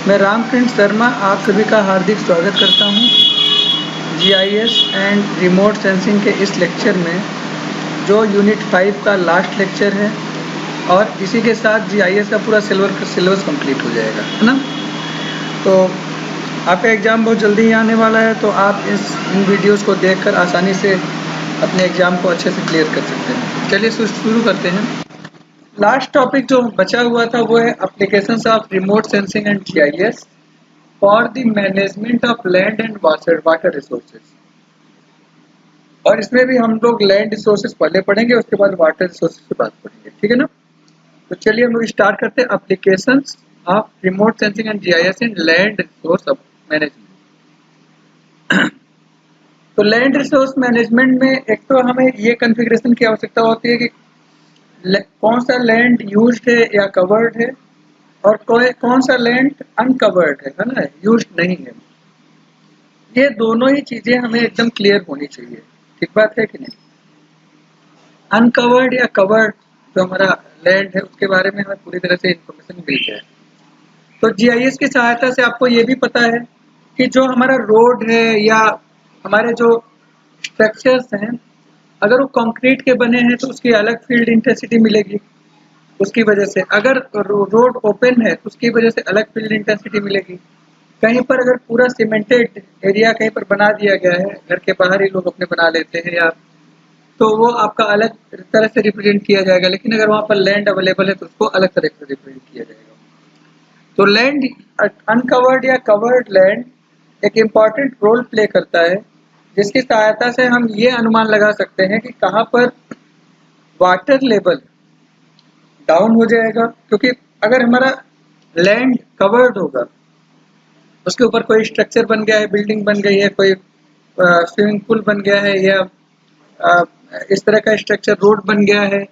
मैं रामकृष्ण शर्मा आप सभी का हार्दिक स्वागत करता हूं जीआईएस एंड रिमोट सेंसिंग के इस लेक्चर में, जो यूनिट 5 का लास्ट लेक्चर है। और इसी के साथ जीआईएस का पूरा सिलेबस कंप्लीट हो जाएगा, है ना। तो आपका एग्ज़ाम बहुत जल्दी ही आने वाला है, तो आप इन वीडियोस को देखकर आसानी से अपने एग्ज़ाम को अच्छे से क्लियर कर सकते हैं। चलिए शुरू करते हैं। लास्ट टॉपिक जो बचा हुआ था वो है applications of remote sensing and GIS for the management of land and water resources. और इसमें भी हम लोग लैंड रिसोर्सेज पहले पढ़ेंगे, उसके बाद वाटर रिसोर्सेज की बात पढ़ेंगे, ठीक है ना। तो चलिए हम लोग स्टार्ट करते हैं। Applications of remote sensing and GIS in land resource management. तो लैंड रिसोर्स मैनेजमेंट में एक तो हमें ये कॉन्फ़िगरेशन की आवश्यकता होती है कि कौन सा लैंड यूज्ड है या कवर्ड है, और कौन सा लैंड अनकवर्ड है ना, यूज्ड नहीं है। ये दोनों ही चीजें हमें एकदम क्लियर होनी चाहिए, ठीक बात है कि नहीं। अनकवर्ड या कवर्ड जो हमारा लैंड है उसके बारे में हमें पूरी तरह से इंफॉर्मेशन मिल जाए। तो जीआईएस की सहायता से आपको ये भी पता है कि जो हमारा रोड है या हमारे जो स्ट्रक्चर्स हैं, अगर वो कंक्रीट के बने हैं तो उसकी अलग फील्ड इंटेंसिटी मिलेगी उसकी वजह से। अगर रोड ओपन है तो उसकी वजह से अलग फील्ड इंटेंसिटी मिलेगी। कहीं पर अगर पूरा सीमेंटेड एरिया कहीं पर बना दिया गया है, घर के बाहर ही लोग अपने बना लेते हैं या, तो वो आपका अलग तरह से रिप्रेजेंट किया जाएगा। लेकिन अगर वहाँ पर लैंड अवेलेबल है तो उसको अलग तरह से रिप्रेजेंट किया जाएगा। तो लैंड, अनकवर्ड या कवर्ड लैंड एक इम्पॉर्टेंट रोल प्ले करता है, जिसकी सहायता से हम ये अनुमान लगा सकते हैं कि कहाँ पर वाटर लेवल डाउन हो जाएगा। क्योंकि अगर हमारा लैंड कवर्ड होगा, उसके ऊपर कोई स्ट्रक्चर बन गया है, बिल्डिंग बन गई है, कोई स्विमिंग पूल बन गया है, या इस तरह का स्ट्रक्चर रोड बन गया है,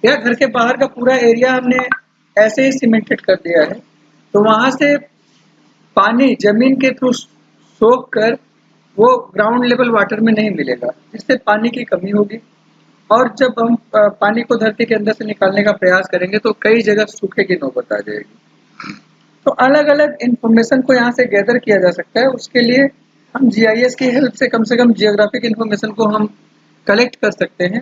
या घर के बाहर का पूरा एरिया हमने ऐसे ही सीमेंटेड कर दिया है, तो वहां से पानी जमीन के थ्रू सोख कर वो ग्राउंड लेवल वाटर में नहीं मिलेगा, जिससे पानी की कमी होगी। और जब हम पानी को धरती के अंदर से निकालने का प्रयास करेंगे तो कई जगह सूखे की नौबत आ जाएगी। तो अलग अलग इंफॉर्मेशन को यहाँ से गैदर किया जा सकता है। उसके लिए हम जीआईएस की हेल्प से कम जियोग्राफिक इंफॉर्मेशन को हम कलेक्ट कर सकते हैं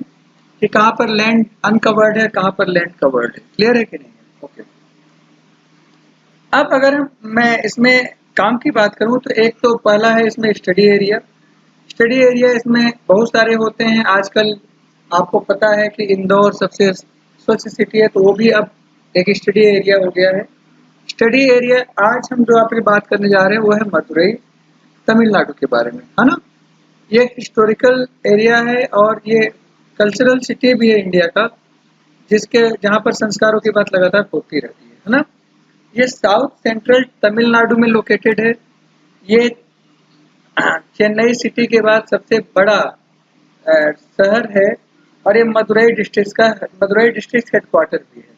कि कहाँ पर लैंड अनकवर्ड है, कहाँ पर लैंड कवर्ड है। क्लियर है कि नहीं है? ओके। अब अगर मैं इसमें काम की बात करूँ तो एक तो पहला है इसमें स्टडी एरिया। स्टडी एरिया इसमें बहुत सारे होते हैं। आजकल आपको पता है कि इंदौर सबसे स्वच्छ सिटी है, तो वो भी अब एक स्टडी एरिया हो गया है। स्टडी एरिया आज हम जो आपसे बात करने जा रहे हैं वो है मदुरई, तमिलनाडु के बारे में, है ना। ये एक हिस्टोरिकल एरिया है और ये कल्चरल सिटी भी है इंडिया का, जहाँ पर संस्कारों की बात लगातार होती रहती है ना। ये साउथ सेंट्रल तमिलनाडु में लोकेटेड है। ये चेन्नई सिटी के बाद सबसे बड़ा शहर है, और ये मदुरई डिस्ट्रिक्ट हेडक्वार्टर भी है।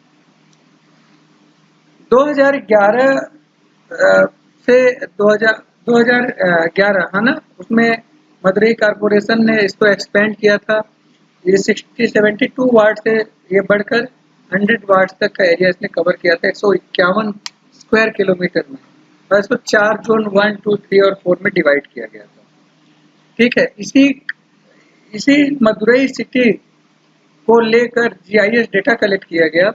2011 से 2011 है ना, उसमें मदुरई कारपोरेशन ने इसको एक्सपेंड किया था। ये 72 वार्ड से ये बढ़कर 100 वार्ड तक का एरिया इसने कवर किया था 151 स्क्वायर किलोमीटर में, और इसको 4 जोन 1, 2, 3 और 4 में डिवाइड किया गया था। ठीक है। इसी मदुरई सिटी को लेकर जीआईएस डेटा कलेक्ट किया गया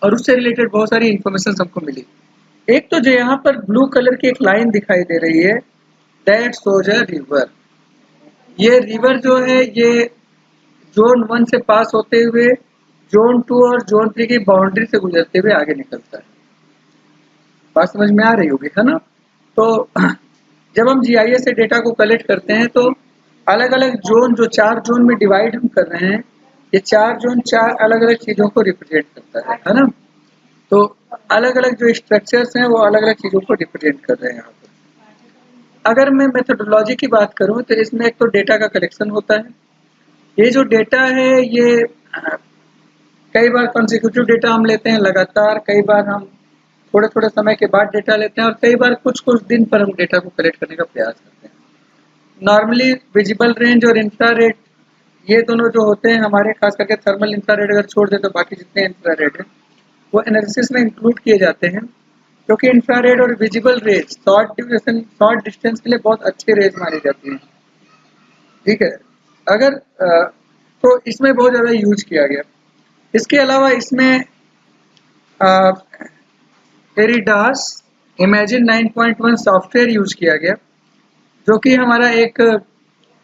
और उससे रिलेटेड बहुत सारी इंफॉर्मेशन हमको मिली। एक तो जो यहाँ पर ब्लू कलर की एक लाइन दिखाई दे रही है, दैट शोज अ रिवर। ये रिवर जो है ये जोन 1 से पास होते हुए जोन 2 और जोन 3 की बाउंड्री से गुजरते हुए आगे निकलता है। बात समझ में आ रही होगी, है ना। तो जब हम जीआईएस से डेटा को कलेक्ट करते हैं तो अलग अलग जोन, जो 4 जोन में डिवाइड हम कर रहे हैं, ये 4 जोन 4 अलग अलग चीजों को रिप्रेजेंट करता है ना। तो अलग अलग जो स्ट्रक्चर्स हैं वो अलग अलग चीजों को रिप्रेजेंट कर रहे हैं यहाँ पर। अगर मैं मेथोडोलॉजी की बात करूँ तो इसमें एक तो डेटा का कलेक्शन होता है। ये जो डेटा है ये कई बार कॉन्सिक्यूटिव डेटा हम लेते हैं लगातार, कई बार हम थोड़े थोड़े समय के बाद डेटा लेते हैं, और कई बार कुछ कुछ दिन पर हम डेटा को कलेक्ट करने का प्रयास करते हैं। नॉर्मली विजिबल रेंज और इंफ्रारेड, ये दोनों जो होते हैं हमारे, खास करके थर्मल इंफ्रारेड अगर छोड़ दे तो बाकी जितने इंफ्रारेड हैं वो एनालिसिस में इंक्लूड किए जाते हैं। क्योंकि इंफ्रारेड और विजिबल रेज शॉर्ट डिस्टेंस के लिए बहुत अच्छे रेज मानी जाती हैं। ठीक है, अगर तो इसमें बहुत ज़्यादा यूज किया गया। इसके अलावा इसमें एरिडास इमेजिन 9.1 सॉफ्टवेयर यूज किया गया, जो कि हमारा एक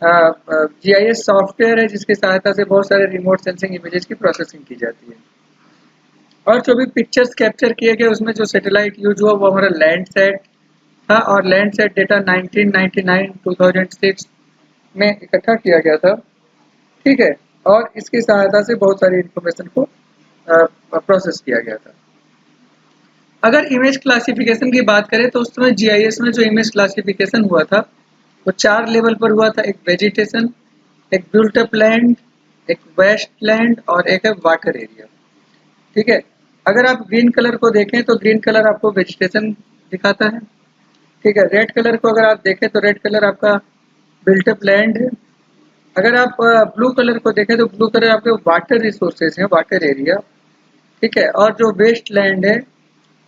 जीआईएस सॉफ्टवेयर है जिसकी सहायता से बहुत सारे रिमोट सेंसिंग इमेजेस की प्रोसेसिंग की जाती है। और जो भी पिक्चर्स कैप्चर किए गए उसमें जो सैटेलाइट यूज हुआ वो हमारा लैंडसैट था, और लैंडसैट डेटा 1999-2006 में इकट्ठा किया गया था। ठीक है, और इसकी सहायता से बहुत सारी इंफॉर्मेशन को प्रोसेस किया गया था। अगर इमेज क्लासिफिकेशन की बात करें तो उस समय जीआईएस में जो इमेज क्लासिफिकेशन हुआ था वो 4 लेवल पर हुआ था। एक वेजिटेशन, एक बिल्ट अप लैंड, एक वेस्ट लैंड और एक है वाटर एरिया। ठीक है, अगर आप ग्रीन कलर को देखें तो ग्रीन कलर आपको वेजिटेशन दिखाता है। ठीक है, रेड कलर को अगर आप देखें तो रेड कलर आपका बिल्ट अप लैंड है। अगर आप ब्लू कलर को देखें तो ब्लू कलर आपके वाटर रिसोर्सेज हैं, वाटर एरिया। ठीक है, और जो वेस्ट लैंड है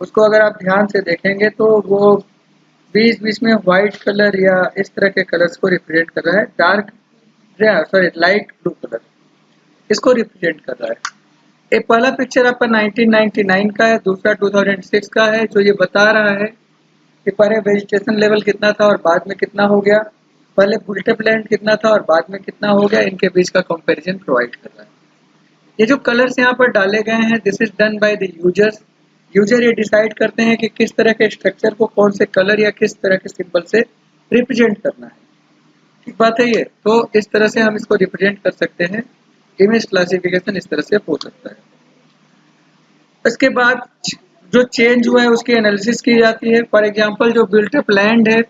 उसको अगर आप ध्यान से देखेंगे तो वो बीच बीच में व्हाइट कलर या इस तरह के कलर्स को रिप्रेजेंट कर रहा है। लाइट ब्लू कलर इसको रिप्रेजेंट कर रहा है। ये पहला पिक्चर आपका 1999 का है, दूसरा 2006 का है, जो ये बता रहा है कि पहले वेजिटेशन लेवल कितना था और बाद में कितना हो गया, पहले बुल्टअप लैंड कितना था और बाद में कितना हो गया, इनके बीच का कंपैरिजन प्रोवाइड कर रहा है। ये जो कलर्स यहाँ पर डाले गए हैं, this is done by the users. User ये डिसाइड करते हैं कि किस तरह के स्ट्रक्चर को कौन से कलर या किस तरह के सिंबल से रिप्रेजेंट करना है। ठीक बात है ये, तो इस तरह से हम इसको रिप्रेजेंट कर सकते हैं। इमेज क्लासिफिकेशन इस तरह से हो सकता है। इसके बाद जो चेंज हुआ है उसकी एनालिसिस की जाती है। फॉर एग्जांपल जो बिल्ट अप लैंड है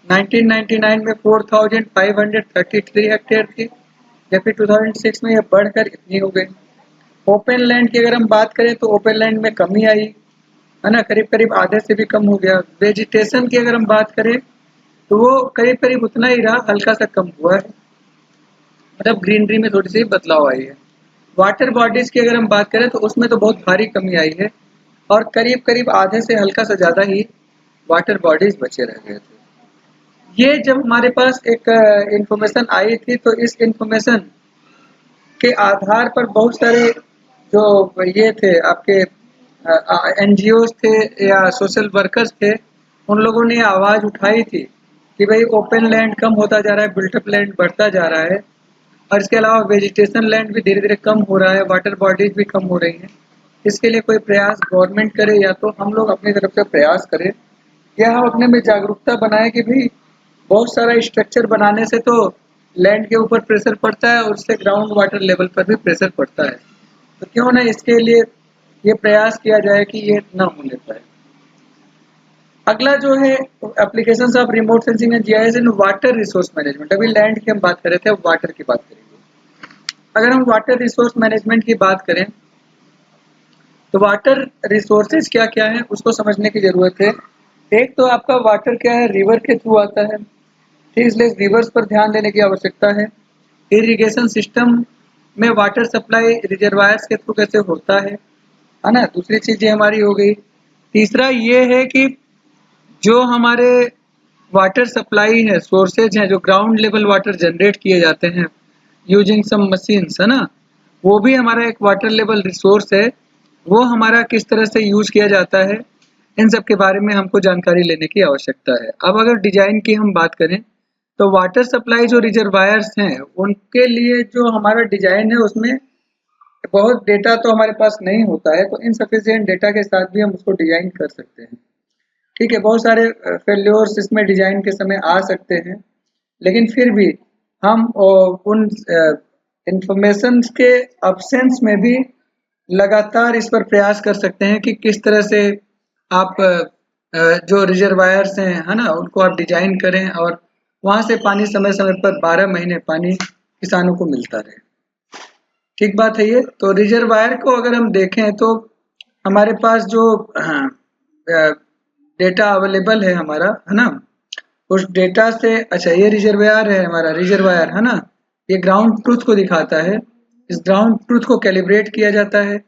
1999 में 4533 हेक्टेयर थी, या फिर 2006 में यह बढ़कर इतनी हो गई। ओपन लैंड की अगर हम बात करें तो ओपन लैंड में कमी आई है ना, करीब करीब आधे से भी कम हो गया। वेजिटेशन की अगर हम बात करें तो वो करीब करीब उतना ही रहा, हल्का सा कम हुआ है, मतलब ग्रीनरी में थोड़ी सी बदलाव आई है। वाटर बॉडीज की अगर हम बात करें तो उसमें तो बहुत भारी कमी आई है, और करीब करीब आधे से हल्का सा ज़्यादा ही वाटर बॉडीज बचे रह गए थे। ये जब हमारे पास एक इंफॉर्मेशन आई थी तो इस इंफॉर्मेशन के आधार पर बहुत सारे जो ये थे आपके एनजीओ थे या सोशल वर्कर्स थे, उन लोगों ने आवाज़ उठाई थी कि भाई ओपन लैंड कम होता जा रहा है, बिल्टअप लैंड बढ़ता जा रहा है, और इसके अलावा वेजिटेशन लैंड भी धीरे धीरे कम हो रहा है, वाटर बॉडीज भी कम हो रही हैं। इसके लिए कोई प्रयास गवर्नमेंट करे या तो हम लोग अपनी तरफ से प्रयास करें, या हम अपने में जागरूकता बनाएं कि भाई बहुत सारा स्ट्रक्चर बनाने से तो लैंड के ऊपर प्रेशर पड़ता है और उससे ग्राउंड वाटर लेवल पर भी प्रेशर पड़ता है, तो क्यों ना इसके लिए ये प्रयास किया जाए कि ये ना होने पाए। अगला जो है applications of remote sensing and GIS in water resource management. अभी लैंड की हम बात कर रहे थे, अब वाटर की बात करेंगे। अगर हम वाटर रिसोर्स मैनेजमेंट की बात करें तो वाटर रिसोर्सेज क्या क्या है उसको समझने की जरूरत है। एक तो आपका वाटर क्या है, रिवर के थ्रू आता है, ठीक, इसलिए रिवर्स पर ध्यान देने की आवश्यकता है। इरिगेशन सिस्टम में वाटर सप्लाई रिजर्वायर्स के थ्रू कैसे होता है ना, दूसरी चीज ये हमारी हो गई। तीसरा ये है कि जो हमारे वाटर सप्लाई है, सोर्सेज हैं, जो ग्राउंड लेवल वाटर जनरेट किए जाते हैं यूजिंग सम मशीन्स, है ना, वो भी हमारा एक वाटर लेवल रिसोर्स है। वो हमारा किस तरह से यूज किया जाता है, इन सब के बारे में हमको जानकारी लेने की आवश्यकता है। अब अगर डिजाइन की हम बात करें तो वाटर सप्लाई जो रिजर्वायर्स हैं उनके लिए जो हमारा डिजाइन है उसमें बहुत डेटा तो हमारे पास नहीं होता है, तो इनसफिशिएंट डेटा के साथ भी हम उसको डिजाइन कर सकते हैं। ठीक है, बहुत सारे फेल्योर्स इसमें डिजाइन के समय आ सकते हैं, लेकिन फिर भी हम उन इंफॉर्मेशन के अब्सेंस में भी लगातार इस पर प्रयास कर सकते हैं कि किस तरह से आप जो रिजर्वायर्स हैं, है ना, उनको आप डिजाइन करें और वहां से पानी समय समय पर 12 महीने पानी किसानों को मिलता रहे। ठीक बात है ये। तो रिजर्वायर को अगर हम देखें तो हमारे पास जो डेटा अवेलेबल है हमारा, है ना, उस डेटा से, अच्छा ये रिजर्वायर है हमारा, रिजर्वायर है ना, ये ग्राउंड ट्रूथ को दिखाता है। इस ग्राउंड ट्रूथ को कैलिब्रेट किया जाता है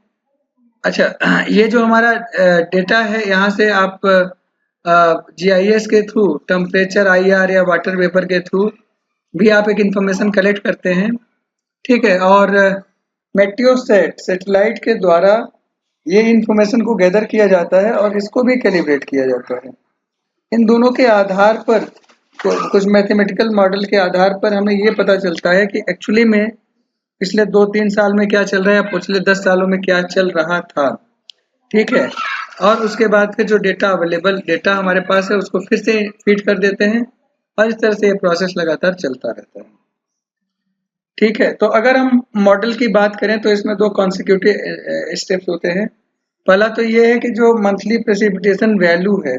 अच्छा, ये जो हमारा डेटा है, यहाँ से आप जीआईएस के थ्रू टेम्परेचर आईआर या वाटर वेपर के थ्रू भी आप एक इंफॉर्मेशन कलेक्ट करते हैं। ठीक है, और मेट्योसेट सैटेलाइट के द्वारा ये इंफॉर्मेशन को गैदर किया जाता है और इसको भी कैलिब्रेट किया जाता है। इन दोनों के आधार पर कुछ मैथमेटिकल मॉडल के आधार पर हमें ये पता चलता है कि एक्चुअली में पिछले 2-3 साल में क्या चल रहा है, पिछले 10 सालों में क्या चल रहा था। ठीक है, और उसके बाद के जो डेटा अवेलेबल डेटा हमारे पास है उसको फिर से फीड कर देते हैं और इस तरह से ये प्रोसेस लगातार चलता रहता है। ठीक है, तो अगर हम मॉडल की बात करें तो इसमें 2 कॉन्सिक्यूटिव स्टेप्स होते हैं। पहला तो ये है कि जो मंथली प्रेसिपिटेशन वैल्यू है,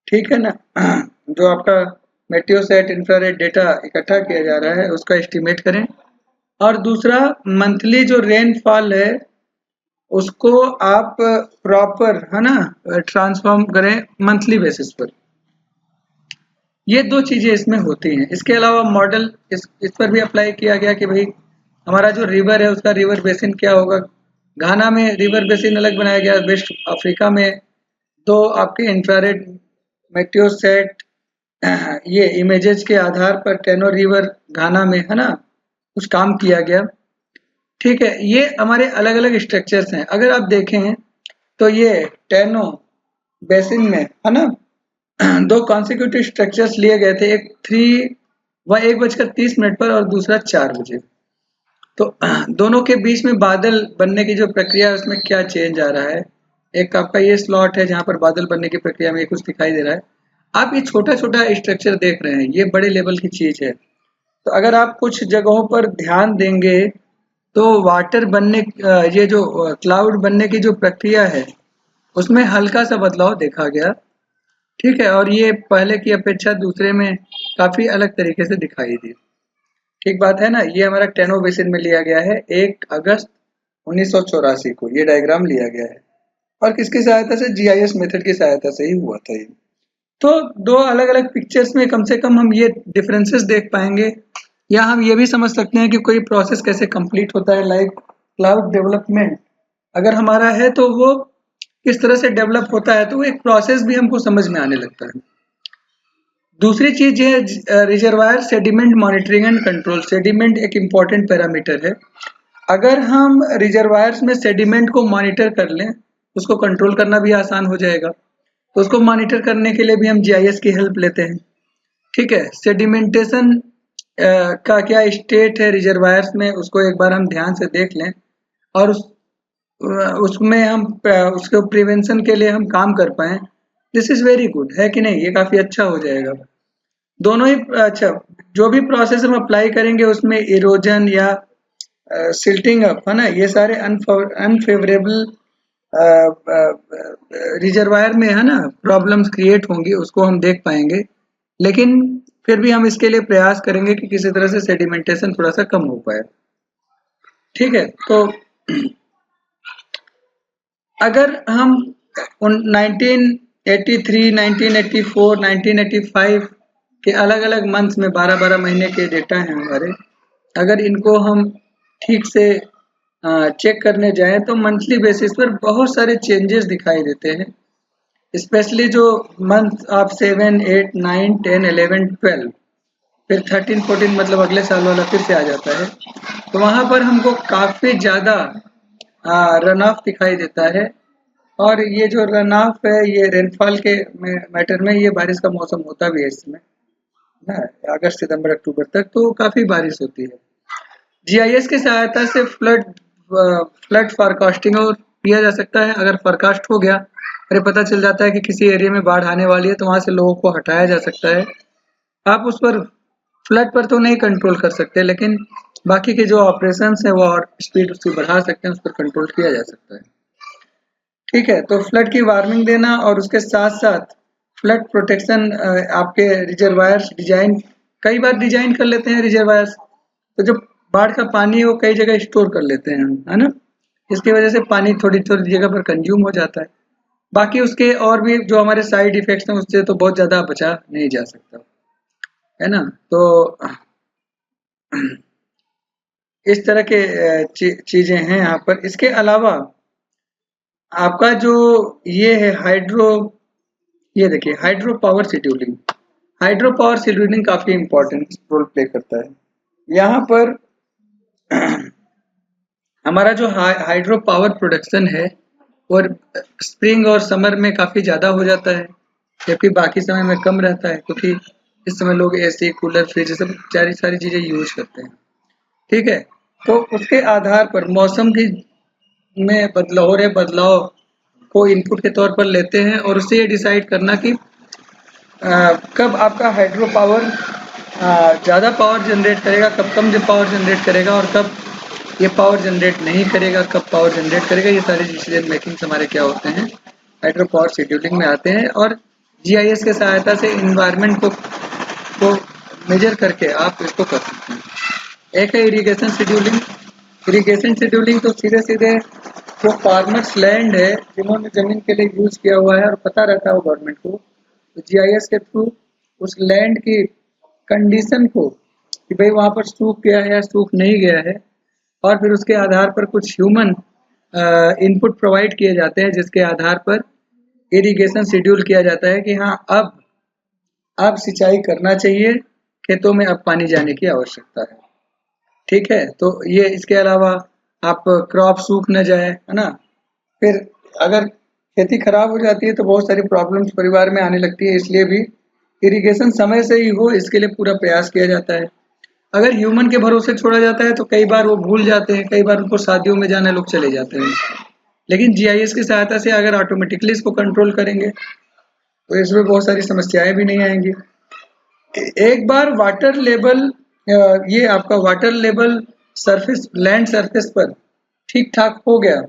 ठीक है ना, जो आपका मेटेओसेट इंफ्रारेड डेटा इकट्ठा किया जा रहा है उसका एस्टिमेट करें, और दूसरा मंथली जो रेनफॉल है उसको आप प्रॉपर, है ना, ट्रांसफॉर्म करें मंथली बेसिस पर। ये 2 चीजें इसमें होती हैं। इसके अलावा मॉडल इस पर भी अप्लाई किया गया कि भाई हमारा जो रिवर है उसका रिवर बेसिन क्या होगा। घाना में रिवर बेसिन अलग बनाया गया, वेस्ट अफ्रीका में 2 आपके इंफ्रारेड मेटेओसेट ये इमेजेस के आधार पर टेनो रिवर घाना में, है ना, कुछ काम किया गया। ठीक है, ये हमारे अलग अलग स्ट्रक्चर्स हैं। अगर आप देखें तो ये टेनो बेसिन में, है ना, 2 कॉन्सिक्यूटिव स्ट्रक्चर्स लिए गए थे, एक 1:30 पर और दूसरा 4 बजे। तो दोनों के बीच में बादल बनने की जो प्रक्रिया है उसमें क्या चेंज आ रहा है। एक आपका ये स्लॉट है जहां पर बादल बनने की प्रक्रिया में कुछ दिखाई दे रहा है। आप ये छोटा छोटा स्ट्रक्चर देख रहे हैं, ये बड़े लेवल की चीज है। तो अगर आप कुछ जगहों पर ध्यान देंगे तो वाटर बनने ये जो क्लाउड बनने की जो प्रक्रिया है उसमें हल्का सा बदलाव देखा गया। ठीक है, और ये पहले की अपेक्षा दूसरे में काफी अलग तरीके से दिखाई दी। ठीक बात है ना। ये हमारा टेनो बेसिन में लिया गया है 1 अगस्त 1984 को ये डायग्राम लिया गया है, और किसकी सहायता से, जीआईएस मेथड की सहायता से ही हुआ था ये। तो 2 अलग अलग पिक्चर्स में कम से कम हम ये डिफरेंसेस देख पाएंगे, या हम ये भी समझ सकते हैं कि कोई प्रोसेस कैसे कंप्लीट होता है। लाइक क्लाउड डेवलपमेंट अगर हमारा है तो वो किस तरह से डेवलप होता है, तो वो एक प्रोसेस भी हमको समझ में आने लगता है। दूसरी चीज है reservoir sediment monitoring and control. Sediment एक इम्पॉर्टेंट पैरामीटर है। अगर हम रिजर्वायर्स में सेडिमेंट को मॉनिटर कर लें, उसको कंट्रोल करना भी आसान हो जाएगा। तो उसको मॉनिटर करने के लिए भी हम जीआईएस की हेल्प लेते हैं। ठीक है, सेडिमेंटेशन का क्या स्टेट है रिजर्वायर्स में, उसको एक बार हम ध्यान से देख लें और उसमें हम उसके प्रिवेंशन के लिए हम काम कर पाएँ। दिस इज़ वेरी गुड, है कि नहीं? ये काफ़ी अच्छा हो जाएगा। दोनों ही अच्छा, जो भी प्रोसेस हम अप्लाई करेंगे उसमें इरोजन या सिल्टिंग अप, है ना, ये सारे अनफेवरेबल रिजर्वायर में, है ना, प्रॉब्लम्स क्रिएट होंगी, उसको हम देख पाएंगे। लेकिन फिर भी हम इसके लिए प्रयास करेंगे कि किसी तरह से सेडिमेंटेशन थोड़ा सा कम हो पाए। ठीक है, तो अगर हम 1983, 1984, 1985 के अलग-अलग मंथ्स में 12-12 महीने के डेटा हैं हमारे, अगर इनको हम ठीक से चेक करने जाएं तो मंथली बेसिस पर बहुत सारे चेंजेस दिखाई देते हैं। स्पेशली जो मंथ आप 7, 8, 9, 10, 11, 12, फिर 13, 14 मतलब अगले साल वाला फिर से आ जाता है। तो वहाँ पर हमको काफ़ी ज़्यादा रन ऑफ दिखाई देता है। और ये जो रन ऑफ है ये रेनफॉल के मैटर में, ये बारिश का मौसम होता भी है इसमें ना, अगस्त सितंबर अक्टूबर तक तो काफ़ी बारिश होती है। जीआईएस की सहायता से फ्लड फॉरकास्टिंग और किया जा सकता है। अगर फोरकास्ट हो गया, अरे पता चल जाता है कि किसी एरिया में बाढ़ आने वाली है, तो वहाँ से लोगों को हटाया जा सकता है। आप उस पर फ्लड पर तो नहीं कंट्रोल कर सकते, लेकिन बाकी के जो ऑपरेशंस हैं वो और स्पीड उसकी बढ़ा सकते हैं, उस पर कंट्रोल किया जा सकता है। ठीक है, तो फ्लड की वार्निंग देना और उसके साथ साथ फ्लड प्रोटेक्शन, आपके रिजर्वायर्स डिजाइन कई बार डिजाइन कर लेते हैं रिजर्वायर्स, तो जो बाढ़ का पानी है वो कई जगह स्टोर कर लेते हैं हम, है ना। इसकी वजह से पानी थोड़ी थोड़ी जगह पर कंज्यूम हो जाता है। बाकी उसके और भी जो हमारे साइड इफेक्ट्स हैं उससे तो बहुत ज़्यादा बचा नहीं जा सकता, है ना। तो इस तरह के चीज़ें हैं यहाँ पर। इसके अलावा आपका जो ये है हाइड्रो, ये देखिए hydro power scheduling. Hydro power scheduling काफी इंपॉर्टेंट रोल प्ले करता है। यहाँ पर हमारा जो हाइड्रो पावर प्रोडक्शन है और स्प्रिंग और समर में काफी ज्यादा हो जाता है, जबकि बाकी समय में कम रहता है, क्योंकि इस समय लोग एसी कूलर फ्रिज सब सारी सारी चीजें यूज करते हैं। ठीक है, तो उसके आधार पर मौसम की में बदलाव हो रहे बदलाव को इनपुट के तौर पर लेते हैं और उससे ये डिसाइड करना कि कब आपका हाइड्रो पावर ज़्यादा पावर जनरेट करेगा, कब कम पावर जनरेट करेगा, और कब ये पावर जनरेट नहीं करेगा, कब पावर जनरेट करेगा। ये सारे डिसीजन मेकिंग हमारे क्या होते हैं, हाइड्रो पावर शेड्यूलिंग में आते हैं। और जीआईएस के सहायता से इन्वायरमेंट को मेजर करके आप इसको कर सकते हैं। एक है इरिगेशन शेड्यूलिंग। इरिगेशन शेड्यूलिंग तो सीधे सीधे जो फार्मर्स लैंड है जिन्होंने जमीन के लिए यूज किया हुआ है और पता रहता है वो गवर्नमेंट को, तो जीआईएस के थ्रू उस लैंड की कंडीशन को कि भाई वहाँ पर सूख गया है या सूख नहीं गया है, और फिर उसके आधार पर कुछ ह्यूमन इनपुट प्रोवाइड किए जाते हैं, जिसके आधार पर इरिगेशन शेड्यूल किया जाता है कि हाँ अब सिंचाई करना चाहिए, खेतों में अब पानी जाने की आवश्यकता है। ठीक है, तो ये इसके अलावा आप क्रॉप सूख न जाए, है ना। फिर अगर खेती खराब हो जाती है तो बहुत सारी प्रॉब्लम्स परिवार में आने लगती है, इसलिए भी इरिगेशन समय से ही हो इसके लिए पूरा प्रयास किया जाता है। अगर ह्यूमन के भरोसे छोड़ा जाता है तो कई बार वो भूल जाते हैं, कई बार उनको शादियों में जाने लोग चले जाते हैं। लेकिन जीआईएस की सहायता से अगर ऑटोमेटिकली इसको कंट्रोल करेंगे तो इसमें बहुत सारी समस्याएं भी नहीं आएंगी। एक बार वाटर लेवल, ये आपका water level surface land surface पर ठीक ठाक हो गया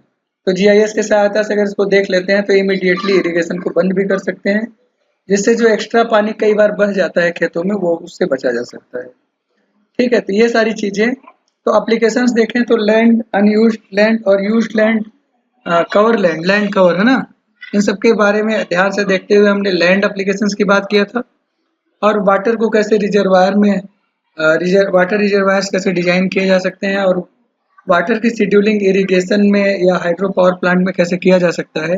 तो जीआईएस की सहायता से अगर इसको देख लेते हैं तो इमीडिएटली इरिगेशन को बंद भी कर सकते हैं, जिससे जो एक्स्ट्रा पानी कई बार बह जाता है खेतों में वो उससे बचा जा सकता है। ठीक है, तो ये सारी चीजें, तो एप्लीकेशंस देखें तो लैंड, अनयूज्ड लैंड और used land, cover land, land cover, है ना। इन सब के बारे में ध्यान से देखते हुए हमने लैंड एप्लीकेशंस की बात किया था, और वाटर को कैसे रिजर्वायर में वाटर रिजर्वायर्स कैसे डिजाइन किए जा सकते हैं, और वाटर की शेड्यूलिंग इरिगेशन में या हाइड्रो पावर प्लांट में कैसे किया जा सकता है,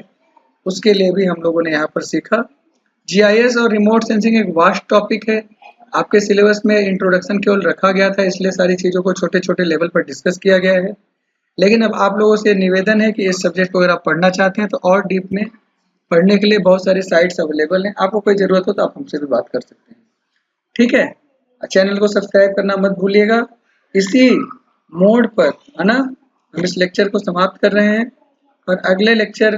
उसके लिए भी हम लोगों ने यहाँ पर सीखा। जीआईएस और रिमोट सेंसिंग एक वास्ट टॉपिक है। आपके सिलेबस में इंट्रोडक्शन केवल रखा गया था, इसलिए सारी चीज़ों को छोटे छोटे लेवल पर डिस्कस किया गया है। लेकिन अब आप लोगों से निवेदन है कि इस सब्जेक्ट को अगर आप पढ़ना चाहते हैं तो और डीप में पढ़ने के लिए बहुत सारे साइट्स अवेलेबल हैं। आपको कोई ज़रूरत हो तो आप हमसे भी बात कर सकते हैं। ठीक है, चैनल को सब्सक्राइब करना मत भूलिएगा। इसी मोड पर, है ना, हम इस लेक्चर को समाप्त कर रहे हैं, और अगले लेक्चर,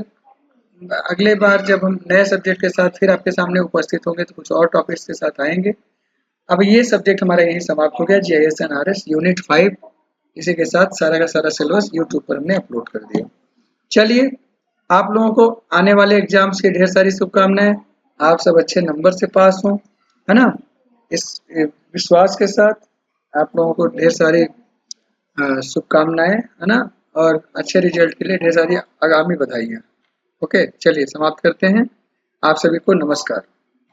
अगले बार जब हम नए सब्जेक्ट के साथ फिर आपके सामने उपस्थित होंगे तो कुछ और टॉपिक्स के साथ आएंगे। अब ये सब्जेक्ट हमारा यही समाप्त हो गया, जीआईएस एंड आरएस यूनिट 5। इसी के साथ सारा का सारा सिलेबस यूट्यूब पर हमने अपलोड कर दिया। चलिए, आप लोगों को आने वाले एग्जाम्स की ढेर सारी शुभकामनाएं। आप सब अच्छे नंबर से पास हों, है ना, इस विश्वास के साथ आप लोगों को ढेर सारी शुभकामनाएं, है ना, और अच्छे रिजल्ट के लिए ढेर सारी आगामी बधाइयाँ। ओके, चलिए समाप्त करते हैं। आप सभी को नमस्कार।